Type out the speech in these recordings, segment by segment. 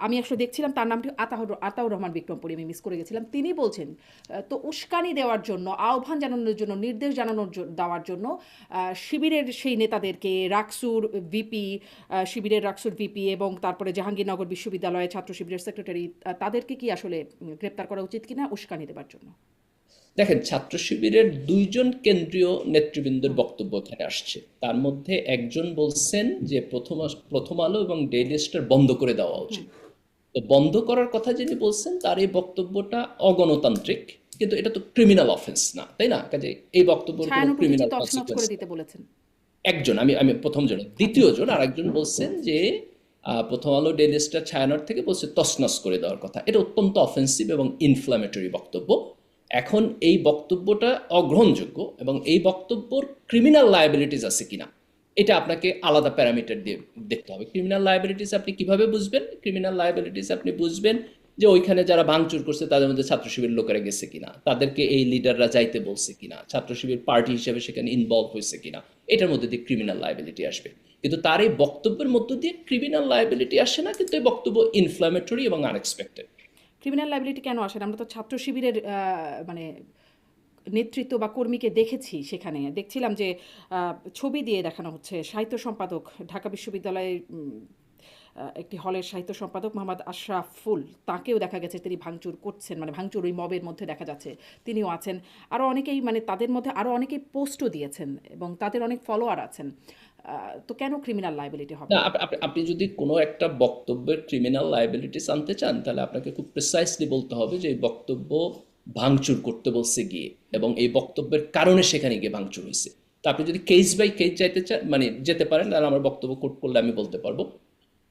আমি আসলে দেখছিলাম তার নামটি আতাউর রহমান বিক্রমপুরী, আমি মিস করে গেছিলাম। তিনি বলছেন তো উস্কানি দেওয়ার জন্য, আহ্বান জানানোর জন্য, নির্দেশ দেওয়ার জন্য শিবিরের সেই নেতাদেরকে রাকসুর ভিপি, শিবিরের রাকসুর ভিপি এবং তারপরে জাহাঙ্গীরনগর বিশ্ববিদ্যালয়ের ছাত্র শিবিরের সেক্রেটারি, তাদেরকে কি আসলে গ্রেপ্তার করা উচিত কিনা উস্কানি দেওয়ার জন্য? দেখেন, ছাত্র শিবিরের ২ জন কেন্দ্রীয় নেতৃবৃন্দের হুম। বক্তব্য এখানে আসছে। তার মধ্যে একজন বলছেন যে প্রথম আলো এবং ডেইলি স্টার বন্ধ করে দেওয়া হুম। উচিত। তো বন্ধ করার কথা যিনি বলছেন তার এই বক্তব্যটা অগণতান্ত্রিক, কিন্তু এটা তো ক্রিমিনাল অফেন্স না, তাই না? কাজে এই বক্তব্যের কোনো ছায়ানট উচিত ক্রিমিনাল তছনছ কনসিকুয়েন্স করে নেই। দিতে বলেছেন। একজন, আমি প্রথম জন, আচ্ছা। দ্বিতীয় জন আরেকজন বলছেন যে প্রথম আলো ডেইলি স্টার ছায়ানট থেকে বলছে তছনছ করে দেওয়ার কথা। এটা অত্যন্ত অফেন্সিভ এবং ইনফ্ল্যামেটরি বক্তব্য। এখন এই বক্তব্যটা অগ্রহণযোগ্য এবং এই বক্তব্যর ক্রিমিনাল লায়াবিলিটিস আছে কিনা এটা আপনাকে আলাদা প্যারামিটার দিয়ে দেখতে হবে। ক্রিমিনাল লায়াবিলিটিস আপনি কিভাবে বুঝবেন? ক্রিমিনাল লায়াবিলিটিস আপনি বুঝবেন যে ওইখানে যারা ভাঙচুর করছে তাদের মধ্যে ছাত্র শিবির লোকেরা গেছে কিনা, তাদেরকে এই লিডাররা যাইতে বলছে কিনা, ছাত্র শিবির পার্টি হিসেবে সেখানে ইনভলভ হয়েছে কিনা, এটার মধ্যে দিয়ে ক্রিমিনাল লায়াবিলিটি আসবে। কিন্তু তার এই বক্তব্যের মধ্য দিয়ে ক্রিমিনাল লায়াবিলিটি আসে না, কিন্তু এই বক্তব্য ইনফ্ল্যামেটরি এবং আনএক্সপেক্টেড। ক্রিমিনাল লাইবিলিটি কেন আসে না? আমরা তো ছাত্র শিবিরের মানে নেতৃত্ব বা কর্মীকে দেখেছি সেখানে। দেখছিলাম যে ছবি দিয়ে দেখানো হচ্ছে সাহিত্য সম্পাদক, ঢাকা বিশ্ববিদ্যালয়ের একটি হলের সাহিত্য সম্পাদক মোহাম্মদ আশরাফুল, তাকেও দেখা গেছে তিনি ভাঙচুর করছেন, মানে ভাঙচুর ওই মবের মধ্যে দেখা যাচ্ছে, তিনিও আছেন। আরও অনেকেই, মানে তাদের মধ্যে আরও অনেকেই পোস্টও দিয়েছেন এবং তাদের অনেক ফলোয়ার আছেন। তো কেন ক্রিমিনাল লাইবিলিটি হবে না, না? আপনি যদি কোনো একটা বক্তব্যের ক্রিমিনাল লায়াবিলিটিস আনতে চান তাহলে আপনাকে খুব প্রিসাইসলি বলতে হবে যে এই বক্তব্য ভাঙচুর করতে বলছে গিয়ে এবং এই বক্তব্যের কারণে সেখানে গিয়ে ভাঙচুর হয়েছে। তো আপনি যদি কেস বাই কেস যাইতে চান, মানে যেতে পারেন, তাহলে আমার বক্তব্য কোট করলে আমি বলতে পারবো।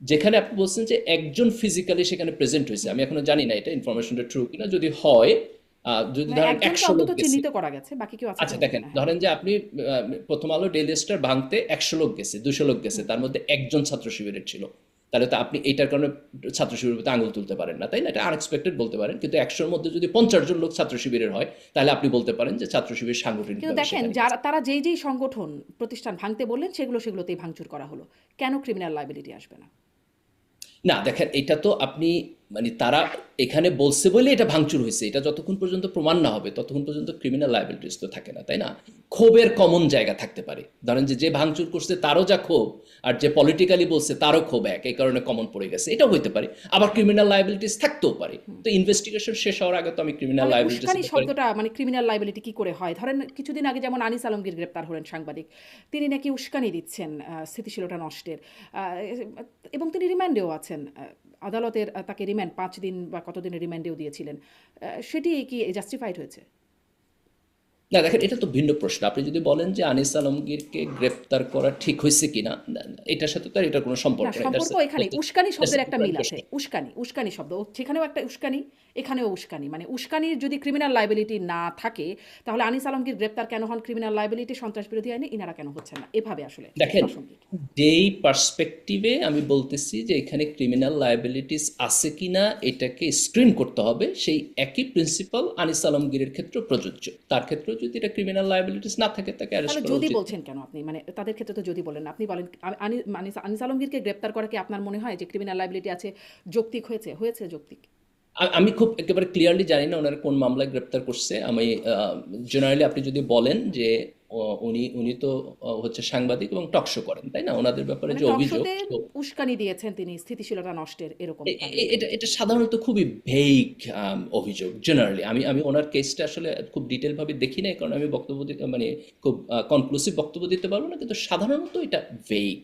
যেখানে আপনি বলছেন যে একজন ফিজিক্যালি সেখানে প্রেজেন্ট হয়েছে, আমি এখনো জানি না এটা ইনফরমেশনটা ট্রু কিনা। যদি হয়, যদি মানে ধরেন একজনকে ১০০ লোক অন্তত গেছে। চিহ্নিত করা গেছে, বাকি কেউ আছে আচ্ছা, কিনা জানি দেখেন, না। হ্যাঁ। ধরেন যে আপনি প্রথম আলো ডেইলি স্টার ভাঙতে ১০০ লোক গেছে, ২০০ লোক গেছে, তার মধ্যে একজন ছাত্র শিবিরের ছিল, তাহলে তো আপনি এইটার কারণে ছাত্র শিবিরের প্রতি আঙুল তুলতে পারেন না, তাই না? এটা আনএক্সপেক্টেড বলতে পারেন। কিন্তু ১০০-র মধ্যে যদি ৫০ জন লোক ছাত্র শিবিরের হয় তাহলে আপনি বলতে পারেন যে ছাত্র শিবির কিন্তু সাংগঠনিকভাবে দেখেন, সেখানে গেছে। যারা তারা যেই সংগঠন প্রতিষ্ঠান ভাঙতে বললেন সেগুলোতেই ভাঙচুর করা হলো। কেন ক্রিমিনাল লাইবিলিটি আসবে না? না, দেখেন, এটা তো আপনি, মানে তারা এখানে বলছে বলে এটা ভাঙচুর হয়েছে, এটা যতক্ষণ পর্যন্ত প্রমাণ না হবে ততক্ষণ পর্যন্ত ক্রিমিনাল লায়াবিলিটিস তো থাকে না, তাই না? ক্ষোভের কমন জায়গা থাকতে পারে। ধরেন যে ভাঙচুর করছে তারও যা ক্ষোভ, আর যে পলিটিক্যালি বলছে তারও ক্ষোভ এক, এই কারণে কমন পড়ে গেছে, এটাও হইতে পারে। আবার ক্রিমিনাল লায়াবিলিটিস থাকতেও পারে। তো ইনভেস্টিগেশন শেষ হওয়ার আগে তো আমি ক্রিমিনাল তাহলে লায়াবিলিটিস উস্কানি ব্যাপারে। শব্দটা, মানে ক্রিমিনাল লাইবিলিটি কি করে হয়? ধরেন কিছুদিন আগে যেমন আনিস আলমগীর গ্রেপ্তার হলেন, সাংবাদিক। তিনি নাকি উস্কানি দিচ্ছেন স্থিতিশীলতা নষ্টের, এবং তিনি রিমান্ডেও আছেন। আদালতের তাকে রিমান্ড ৫ দিন বা কতদিনের রিমান্ডেও দিয়েছিলেন। সেটি কি জাস্টিফাইড হয়েছে? না, দেখেন, এটা তো ভিন্ন প্রশ্ন। আপনি যদি বলেন যে আনিস আলমগীরকে গ্রেপ্তার করা ঠিক হয়েছে কিনা, এটার সাথে তো আর এটার কোনো না, সম্পর্ক নেই। সম্পর্ক এখানেই। উস্কানি শব্দের একটা মিল আছে। উস্কানি, উস্কানি শব্দ। সেখানেও একটা উস্কানি, এখানেও উস্কানি। মানে উস্কানির যদি ক্রিমিনাল লায়াবিলিটি না থাকে, তাহলে আনিস আলমগীর গ্রেপ্তার কেন হন ক্রিমিনাল লায়াবিলিটি সন্ত্রাস বিরোধী আইনে, ইনারা কেন হচ্ছেন না? এভাবে আসলে দেখেন, প্রাসঙ্গিক। যেই পার্সপেক্টিভে আমি বলতেছি যে এখানে ক্রিমিনাল লায়াবিলিটিস আছে কিনা এটাকে স্ক্রিন করতে হবে, সেই একই প্রিন্সিপাল আনিস আলমগীরের ক্ষেত্রে প্রযোজ্য। তার ক্ষেত্রে যদি এটা ক্রিমিনাল লায়াবিলিটিস না থাকে তাকে অ্যারেস্ট তাহলে করা যদি উচিত না। বলছেন কেন আপনি? মানে তাদের ক্ষেত্রে তো যদি বলেন না। আপনি বলেন আনিস আলমগীরকে গ্রেপ্তার করা কি আপনার মনে হয় যে ক্রিমিনাল লায়াবিলিটি আছে যৌক্তিক হয়েছে? হয়েছে যৌক্তিক। আমি খুব একেবারে ক্লিয়ারলি জানি না ওনার কোন মামলায় গ্রেপ্তার করছে। আমি জেনারেলি আপনি যদি বলেন যে উনি উনি তো হচ্ছে সাংবাদিক এবং টকশো করেন, তাই না? ওনাদের ব্যাপারে মানে যে টক অভিযোগ, শোতে তো উস্কানি দিয়েছেন তিনি, স্থিতিশীলতা নষ্টের, এরকম তাদের এটা অভিযোগ। এটা সাধারণত খুবই ভেইগ অভিযোগ। জেনারেলি আমি ওনার কেসটা আসলে খুব ডিটেল ভাবে দেখি নাই, কারণ আমি বক্তব্য দিতে, মানে খুব কনক্লুসিভ বক্তব্য দিতে পারবো না, কিন্তু সাধারণত এটা ভেইগ,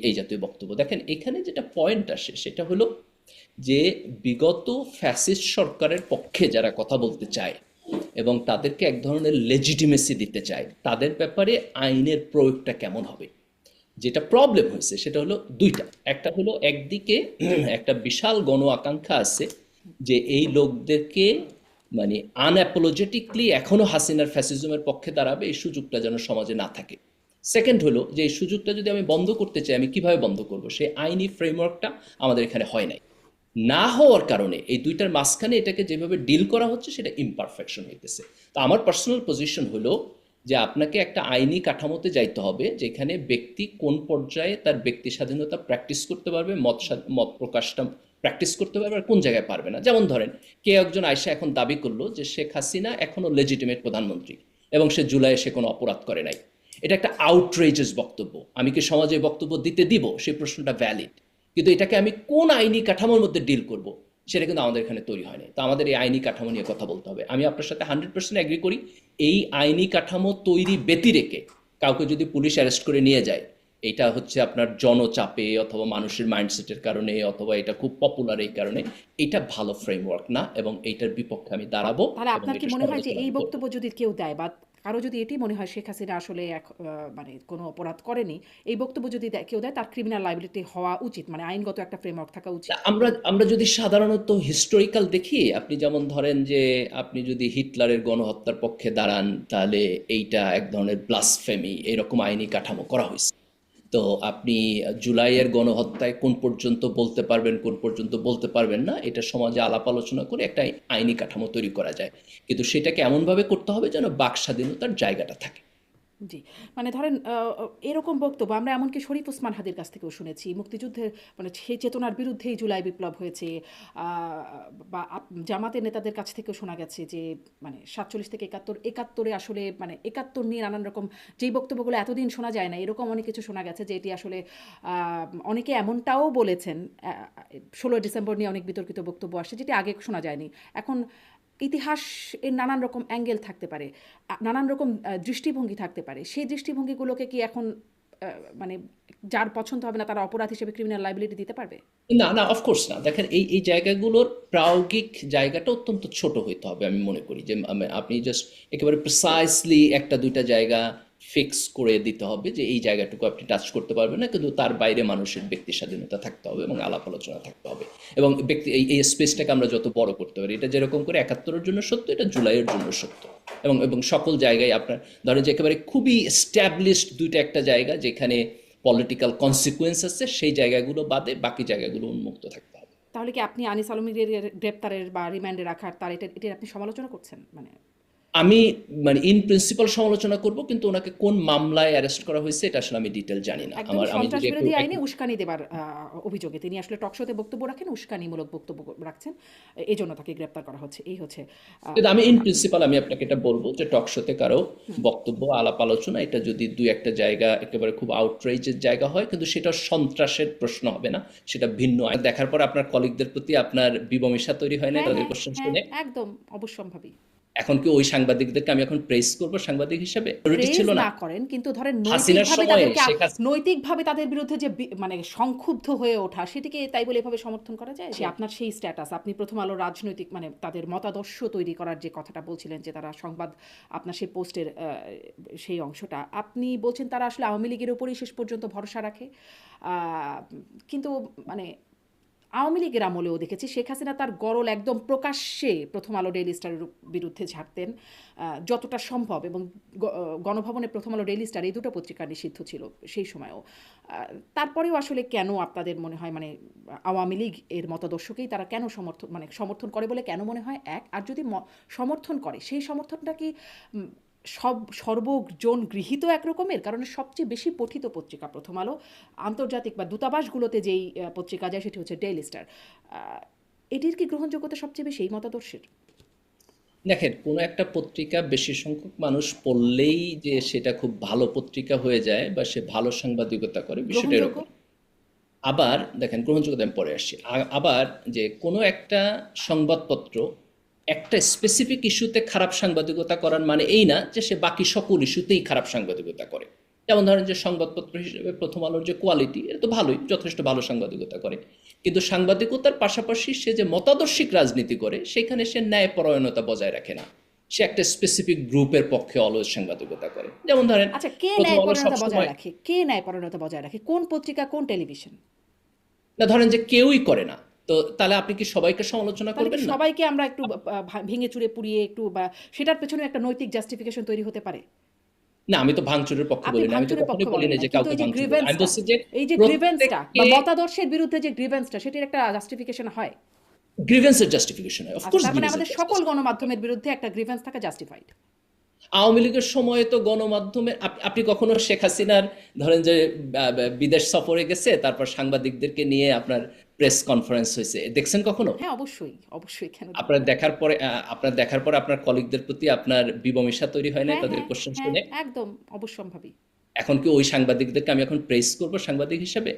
এই জাতীয় বক্তব্য। দেখেন, এখানে যেটা পয়েন্ট আসে সেটা হলো যে বিগত ফ্যাসিস্ট সরকারের পক্ষে যারা কথা বলতে চায় এবং তাদেরকে এক ধরনের লেজিটিমেসি দিতে চায়, তাদের ব্যাপারে আইনের প্রয়োগটা কেমন হবে। যেটা প্রবলেম হয়েছে সেটা হলো দুইটা। একটা হলো একদিকে একটা বিশাল গণ আকাঙ্ক্ষা আছে যে এই লোকদেরকে, মানে আনঅ্যাপোলজেটিকলি এখনো হাসিনার ফ্যাসিজমের পক্ষে দাঁড়াবে, এই সুযোগটা যেন সমাজে না থাকে। সেকেন্ড হলো যে এই সুযোগটা যদি আমি বন্ধ করতে চাই, আমি কিভাবে বন্ধ করব, সেই আইনি ফ্রেমওয়ার্কটা আমাদের এখানে হয় নাই। না হওয়ার কারণে এই দুইটার মাঝখানে এটাকে যেভাবে ডিল করা হচ্ছে সেটা ইমপারফেকশন হইতেছে। তো আমার পার্সোনাল পজিশন হলো যে আপনাকে একটা আইনি কাঠামোতে যাইতে হবে যেখানে ব্যক্তি কোন পর্যায়ে তার ব্যক্তি স্বাধীনতা প্র্যাকটিস করতে পারবে, মত প্রকাশটা প্র্যাকটিস করতে পারবে আর কোন জায়গায় পারবে না। যেমন ধরেন কেউ একজন আয়সা এখন দাবি করলো যে শেখ হাসিনা এখনো লেজিটিমেট প্রধানমন্ত্রী এবং সে জুলাইয়ে সে কোনো অপরাধ করে নাই। এটা একটা আউটরেজেস বক্তব্য। আমি কি সমাজে বক্তব্য দিতে দিব? সেই প্রশ্নটা ভ্যালিড। কিন্তু এটাকে আমি কোন আইনি কাঠামোর মধ্যে ডিল করব সেটা কিন্তু আমাদের এখানে তৈরি হয়নি। তো আমাদের এই আইনি কাঠামো নিয়ে কথা বলতে হবে। আমি আপনার সাথে 100% এগ্রি করি। এই আইনি কাঠামো তৈরি ব্যতিরেকে কাউকে যদি পুলিশ অ্যারেস্ট করে নিয়ে যায়, এটা হচ্ছে আপনার জনচাপে অথবা মানুষের মাইন্ডসেটের কারণে অথবা এটা খুব পপুলার এই কারণে, এটা ভালো ফ্রেমওয়ার্ক না এবং এইটার বিপক্ষে আমি দাঁড়াবো তাহলে এবং আপনার কি এটা মনে হয় যে সমালোচনা এই করব। বক্তব্য যদি কেউ দেয় বা কারো যদি এটি মনে হয় শেখ হাসিনা আসলে মানে কোনো অপরাধ করেনি, এই বক্তব্য যদি কেউ দেয় তার ক্রিমিনাল লাইবিলিটি হওয়া উচিত, মানে আইনগত একটা ফ্রেমওয়ার্ক থাকা উচিত? আমরা আমরা যদি সাধারণত হিস্টোরিক্যাল দেখি, আপনি যেমন ধরেন যে আপনি যদি হিটলারের গণহত্যার পক্ষে দাঁড়ান তাহলে এইটা এক ধরনের ব্লাসফেমি, এরকম আইনি কাঠামো করা হয়েছে। তো আপনি জুলাইয়ের গণহত্যায় কোন পর্যন্ত বলতে পারবেন কোন পর্যন্ত বলতে পারবেন না, এটা সমাজে আলাপ আলোচনা করে একটা আইনি কাঠামো তৈরি করা যায়। কিন্তু সেটাকে এমনভাবে করতে হবে যেন বাক স্বাধীনতার জায়গাটা থাকে। জি, মানে ধরেন এরকম বক্তব্য আমরা এমনকি শরীফ ওসমান হাদির কাছ থেকেও শুনেছি। মুক্তিযুদ্ধের মানে সেই চেতনার বিরুদ্ধেই জুলাই বিপ্লব হয়েছে। আ বা জামাতের নেতাদের কাছ থেকেও শোনা গেছে যে মানে ৪৭ থেকে ৭১, ৭১ এ আসলে মানে ৭১ নিয়ে নানান রকম যেই বক্তব্যগুলো এতদিন শোনা যায় না, এরকম অনেক কিছু শোনা গেছে যে এটি আসলে আ অনেকে এমনটাও বলেছেন ১৬ ডিসেম্বর নিয়ে অনেক বিতর্কিত বক্তব্য আসছে যেটি আগে শোনা যায়নি। এখন ইতিহাস এর নানান রকম অ্যাঙ্গেল থাকতে পারে। নানান রকম দৃষ্টিভঙ্গি থাকতে পারে। সেই দৃষ্টিভঙ্গিগুলোকে কি এখন আ মানে যার পছন্দ হবে না তারা অপরাধ হিসেবে ক্রিমিনাল লায়াবিলিটি দিতে পারবে? না, না, অফকোর্স না। দেখেন এই জায়গাগুলোর প্রায়োগিক জায়গাটা অত্যন্ত ছোট হইতে হবে আমি মনে করি। যে আপনি জাস্ট একেবারে প্রিসাইসলি ১টা ২টা জায়গা ফিক্স করে দিতে হবে যে এই জায়গাটুকু আপনি টাচ করতে পারবেন না। কিন্তু তার বাইরে মানুষের ব্যক্তি স্বাধীনতা থাকতে হবে এবং আলাপ আলোচনা থাকতে হবে। এবং এই স্পেসটাকে আমরা যত বড় করতে পারি। এটা যেরকম করে ৭১ এর জন্য সত্য, এটা জুলাইয়ের জন্য সত্য। এবং সকল জায়গায় আপনার ধরেন যে একেবারে খুবই এস্টাবলিশড ২টা একটা জায়গা যেখানে পলিটিক্যাল কনসিকুয়েন্স আছে, সেই জায়গাগুলো বাদে বাকি জায়গাগুলো উন্মুক্ত থাকতে হবে। তাহলে কি আপনি আনিস আলমের গ্রেপ্তারের বা রিমান্ডে রাখার তার এটার আপনি সমালোচনা করছেন? মানে আমি মানে ইন প্রিন্সিপাল সমালোচনা করব, কিন্তু ওনাকে কোন মামলায় অ্যারেস্ট করা হয়েছে এটা আসলে আমি ডিটেল জানি না। একদমই আমি যদি একটু সন্ত্রাসবিরোধী আইনে উস্কানি দেবার অভিযোগে তিনি আসলে টকশোতে বক্তব্য রাখেন, উস্কানিমূলক বক্তব্য রাখছেন। এজন্য তাকে গ্রেপ্তার করা হচ্ছে। এই হচ্ছে কিন্তু আমি ইন ঘটনা। প্রিন্সিপাল আমি আপনাকে এটা বলবো যে টক শোতে কারো বক্তব্য আলাপ আলোচনা এটা যদি দুই একটা জায়গা একেবারে খুব আউটরেজের জায়গা হয়, কিন্তু সেটা সন্ত্রাসের প্রশ্ন হবে না, সেটা ভিন্ন আইন। দেখার পর আপনার কলিগদের প্রতি আপনার বিমর্ষা তৈরি হয় না হ্যাঁ, তাদের হ্যাঁ, কোশ্চেন হ্যাঁ, শুনে? একদম অবশ্যম্ভাবী। এখন কি ওই সাংবাদিকদেরকে আমি এখন প্রেস করব সাংবাদিক হিসেবে? প্রায়োরিটি প্রেজ ছিল না না করেন কিন্তু ধরেন হাসিনার নৈতিকভাবে সময়ে তাদেরকে শেখ হাসিনা। নৈতিকভাবে তাদের বিরুদ্ধে যে মানে সংক্ষুব্ধ হয়ে ওঠা সেটিকে তাই বলে এভাবে সমর্থন করা যায়? যে আপনার সেই স্ট্যাটাস আপনি প্রথম আলো রাজনৈতিক মানে তাদের মতাদর্শ তৈরি করার যে কথাটা বলছিলেন যে তারা সংবাদ আপনার সেই পোস্টের সেই অংশটা আপনি বলছেন তারা আসলে আওয়ামী লীগের উপরেই শেষ পর্যন্ত ভরসা রাখে। কিন্তু মানে আওয়ামী লীগের আমলেও দেখেছি শেখ হাসিনা তার গরল একদম প্রকাশ্যে প্রথম আলো ডেইলি স্টারের বিরুদ্ধে ঝাড়তেন যতটা সম্ভব, এবং গণভবনে প্রথম আলো ডেইলি স্টার এই দুটো পত্রিকা নিষিদ্ধ ছিল সেই সময়ও। তারপরেও আসলে কেন আপনাদের মনে হয় মানে আওয়ামী লীগ এর মতাদর্শকেই তারা কেন সমর্থন করে বলে কেন মনে হয়? এক, আর যদি সমর্থন করে সেই সমর্থনটা কি উম, সর্বজন গৃহীত একরকমের? কারণ সবচেয়ে বেশি পঠিত পত্রিকা প্রথম আলো, আন্তর্জাতিক বা দূতাবাসগুলোতে যেই পত্রিকা যায় সেটি হচ্ছে ডেইলি স্টার। এটির কি গ্রহণযোগ্যতা সবচেয়ে বেশি এই মতাদর্শের? দেখেন কোনো একটা পত্রিকা বেশি সংখ্যক মানুষ পড়লেই যে সেটা খুব ভালো পত্রিকা হয়ে যায় বা সে ভালো সাংবাদিকতা করে, বিষয়টা গ্রহণযোগ্য? এরকম। আবার দেখেন গ্রহণযোগ্যতা আমি পরে আসছি। আবার যে কোনো একটা সংবাদপত্র একটা স্পেসিফিক ইস্যুতে খারাপ সাংবাদিকতা করার মানে এই না যে সে বাকি সকল ইস্যুতেই খারাপ সাংবাদিকতা করে। যেমন ধরেন যে সংবাদপত্র হিসেবে প্রথম আলোর যে কোয়ালিটি, এটা তো ভালোই, যথেষ্ট ভালো সাংবাদিকতা করে। কিন্তু সাংবাদিকতার পাশাপাশি সে যে মতাদর্শিক রাজনীতি করে সেখানে সে ন্যায়পরায়ণতা বজায় রাখে না। সে একটা স্পেসিফিক গ্রুপের পক্ষে অলওয়েজ সাংবাদিকতা করে। যেমন ধরেন আচ্ছা, কে প্রথম আলো ন্যায়পরায়ণতা বজায় সবসময়, রাখে? কে ন্যায়পরায়ণতা বজায় রাখে? কোন পত্রিকা, কোন টেলিভিশন? না ধরেন যে কেউই করে না, তো তাহলে আপনি কি সবাইকে সমালোচনা তাহলে কি করবেন না? সবাইকে আমরা একটু ভেঙে চুরে পুড়িয়ে একটু বা সেটার পেছনে একটা নৈতিক জাস্টিফিকেশন তৈরি হতে পারে? না, আমি তো ভাঙচুরের পক্ষে আপনি বলি না। আমি তো ভাঙচুরের পক্ষে কখনোই বলি বলেন না না, যে কিন্তু কাউকে এই যে ভাঙচুর করতে। আমি গ্রিভেন্সটা, বলছি যে এই যে গ্রিভেন্সটা বা প্রত্যেককে মতাদর্শের বিরুদ্ধে যে গ্রিভেন্সটা সেটির একটা জাস্টিফিকেশন হয়? গ্রিভেন্সের জাস্টিফিকেশন হয়। আচ্ছা, অফকোর্স তার মানে আমাদের গ্রিভেন্সের সকল জাস্টিফিকেশন। গণমাধ্যমের বিরুদ্ধে একটা গ্রিভেন্স থাকা জাস্টিফাইড। আওয়ামী লীগের সময়ে তো গণমাধ্যমে আপনি কখনো শেখ হাসিনার ধরেন যে বিদেশ সফরে গেছে তারপর সাংবাদিকদেরকে নিয়ে আপনার প্রেস কনফারেন্স হয়েছে, দেখছেন কখনো? হ্যাঁ, অবশ্যই, অবশ্যই, কেন দেখব আপনার না? দেখার পরে আপনার দেখার পরে আপনার কলিগদের প্রতি আপনার বিমর্ষা তৈরি হয় নাই হ্যাঁ, তাদের হ্যাঁ, কোশ্চেন হ্যাঁ, শুনে? একদম অবশ্যম্ভাবী। এখন কি ওই সাংবাদিকদেরকে আমি এখন প্রেস করব সাংবাদিক হিসেবে?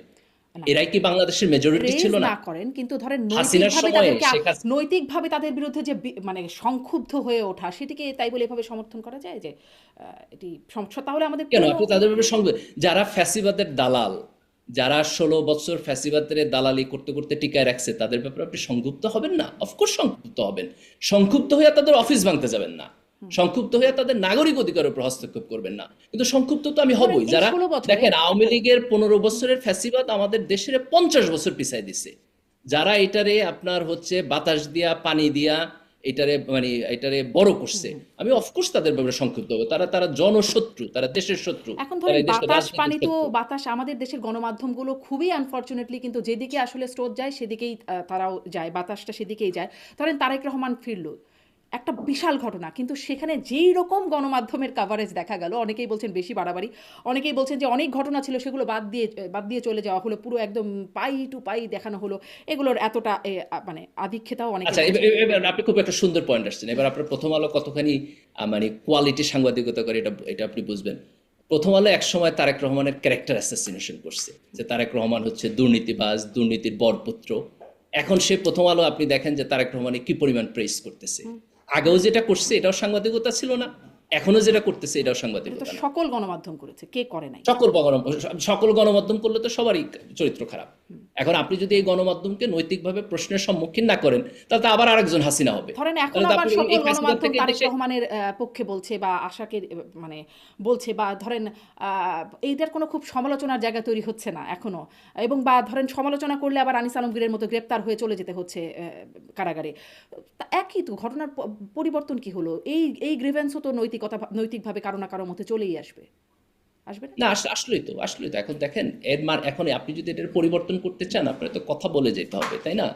না, এরাই কি বাংলাদেশের মেজরিটি প্রেজ ছিল না? না করেন কিন্তু ধরেন হাসিনার নৈতিকভাবে সময়ে তাদেরকে শেখ হাসিনা, নৈতিকভাবে তাদের বিরুদ্ধে যে মানে সংক্ষুব্ধ হয়ে ওঠা সেটিকে তাই বলে এভাবে সমর্থন করা যায় যে এটি সমস্যা তাহলে আমাদের কেন পুরো আপনি তাদের ব্যাপারে সঙ্গে, যারা ফ্যাসিবাদের দালাল, যারা 16 বছর ফ্যাসিবাদের দালালি করতে করতে টিকায় রাখছে, তাদের ব্যাপারে আপনি সংক্ষুব্ধ হবেন না? অফকোর্স সংক্ষুব্ধ হবেন। সংক্ষুব্ধ হয়ে তাদের অফিস ভাঙতে যাবেন না, সংক্ষুব্ধ হয়ে তাদের নাগরিক অধিকারের উপর হস্তক্ষেপ করবেন না, কিন্তু সংক্ষুব্ধ তো আমি ধরেন হবই। এই যারা 16 বছরে দেখেন আওয়ামী লীগের 15 বছরের ফ্যাসিবাদ আমাদের দেশের 50 বছর পিছাই দিছে, যারা এটারে আপনার হচ্ছে বাতাস দিয়া পানি দিয়া এটারে বড় করছে, আমি অফকোর্স তাদের ব্যাপারে সংক্ষুব্ধ হবো। তারা তারা জনশত্রু, তারা দেশের শত্রু, এখন তারা ধরেন এই দেশের বাতাস রাজনীতির পানি তো শত্রু। বাতাস আমাদের দেশের গণমাধ্যমগুলো খুবই আনফরচুনেটলি কিন্তু যেদিকে আসলে স্রোত যায় সেদিকেই তারাও যায়, বাতাসটা সেদিকেই যায়। ধরেন তারেক রহমান ফিরল, একটা বিশাল ঘটনা, কিন্তু সেখানে যেই রকম গণমাধ্যমের কাভারেজ দেখা গেল, অনেকেই বলছেন বেশি বাড়াবাড়ি, অনেকেই বলছেন যে অনেক ঘটনা ছিল সেগুলো বাদ দিয়ে চলে যাওয়া হলো, পুরো একদম পাই টু পাই দেখানো হলো, এগুলোর এতটা মানে আধিক্যতাও অনেকে আচ্ছা, বলছেন। এবার আপনি খুব একটা সুন্দর পয়েন্ট আসছেন। এবার আপনার প্রথম আলো কতখানি মানে কোয়ালিটি সাংবাদিকতা করে এটা এটা আপনি বুঝবেন। প্রথম আলো একসময় তারেক রহমানের ক্যারেক্টার অ্যাসাসিনেশন করছে, যে তারেক রহমান হচ্ছে দুর্নীতিবাজ, দুর্নীতির বরপুত্র। এখন সে প্রথম আলো আপনি দেখেন যে তারেক রহমানে কি পরিমাণ প্রেস করতেছে। আগেও যেটা করছে এটাও সাংবাদিকতা ছিল না, এখনো যেটা করতেছে এটাও এটা তো সাংবাদিকতা না। সকল গণমাধ্যম করেছে, কে করে নাই? সকল গণমাধ্যম করলে তো সবারই চরিত্র খারাপ। এখন আপনি যদি এই গণমাধ্যমকে নৈতিকভাবে প্রশ্নের সম্মুখীন না করেন, তাহলে তো আবার আরেকজন হাসিনা হবে। ধরেন এখন তাহলে তো আবার আপনি সকল এই ফ্যাসিবাদ গণমাধ্যম থেকে তারেক দেশে, রহমানের পক্ষে বলছে বা আশাকে মানে বলছে, বা ধরেন এইটার কোনো খুব সমালোচনার জায়গা তৈরি হচ্ছে না এখনো, এবং বা ধরেন সমালোচনা করলে আবার আনিস আলমগীরের মতো গ্রেপ্তার হয়ে চলে যেতে হচ্ছে কারাগারে। তা একই তো ঘটনার পরিবর্তন কি হলো? এই গ্রিভেন্সও তো নৈতিকভাবে কারো না কারোর মধ্যে চলেই আসবে, আসবে না? না আসলেই তো এখন দেখেন এখন আপনি যদি এটার পরিবর্তন করতে চান আপনার তো কথা বলে যেতে হবে, তাই না?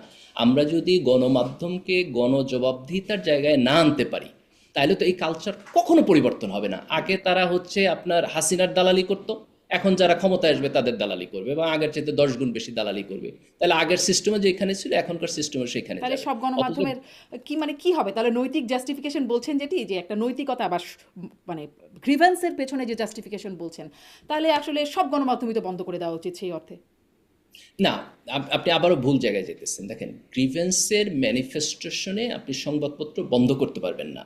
আমরা যদি গণমাধ্যমকে গণজবাবদিহিতার জায়গায় না আনতে পারি, তাহলে তো এই কালচার কখনো পরিবর্তন হবে না। আগে তারা হচ্ছে আপনার হাসিনার দালালি করত, এখন যারা ক্ষমতায় আসবে তাদের দালালি করবে, এবং আগের চাইতে 10 গুণ বেশি দালালি করবে। তাহলে আগের সিস্টেমে যেখানে ছিল এখনকার সিস্টেমে সেখানে তাহলে যাবে। সব অথচ গণমাধ্যমের কি হবে তাহলে? নৈতিক জাস্টিফিকেশন বলছেন যেটি, যে একটা নৈতিকতা বা মানে গ্রিভেন্সের পেছনে যে জাস্টিফিকেশন বলছেন, তাহলে আসলে সব গণমাধ্যমই তো বন্ধ করে দেওয়া উচিত সেই অর্থে। না, আপনি আবারও ভুল জায়গায় যেতেছেন। দেখেন, গ্রিভেন্সের ম্যানিফেস্টেশনে আপনি সংবাদপত্র বন্ধ করতে পারবেন না,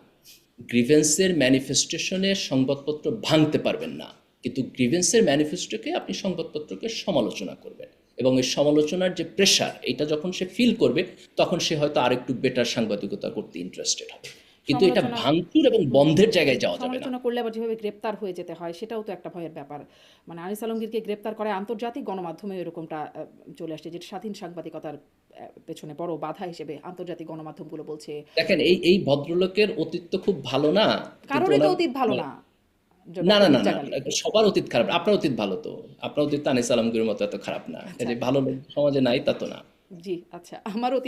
গ্রিভেন্সের ম্যানিফেস্টেশনে সংবাদপত্র ভাঙতে পারবেন না, কিন্তু গ্রিভেন্সের ম্যানিফেস্টোকে আপনি সংবাদপত্রকে সমালোচনা করবেন, এবং এই সমালোচনার যে প্রেশার এটা যখন সে ফিল করবে, তখন সে হয়তো আরেকটু বেটার সাংবাদিকতা করতে ইন্টারেস্টেড হবে। কিন্তু এটা সমালোচনা ভাঙচুর এবং বন্ধের জায়গায় যাওয়া যাবে না। সমালোচনা করলে আবার যেভাবে গ্রেপ্তার হয়ে যেতে হয় সেটাও তো একটা ভয়ের ব্যাপার। মানে আনিস আলমগীরকে গ্রেপ্তার করে আন্তর্জাতিক গণমাধ্যমে এরকমটা চলে আসছে, যেটা স্বাধীন সাংবাদিকতার পেছনে বড় বাধা হিসেবে আন্তর্জাতিক গণমাধ্যমগুলো বলছে। দেখেন, এই ভদ্রলোকের অতীত তো খুব ভালো না, কিন্তু কারোরই তো ওনার অতীত ভালো মানে না, না, ডক্টর না, না, মির্জা না, গালিব। সবার অতীত খারাপ। আপনার অতীত ভালো তো। আপনার অতীত তো আনিস আলমগীরের মতো এত খারাপ না। আচ্ছা, যে ভালো লোক সমাজে নাই তা তো না। জি, আচ্ছা, আমার অতীত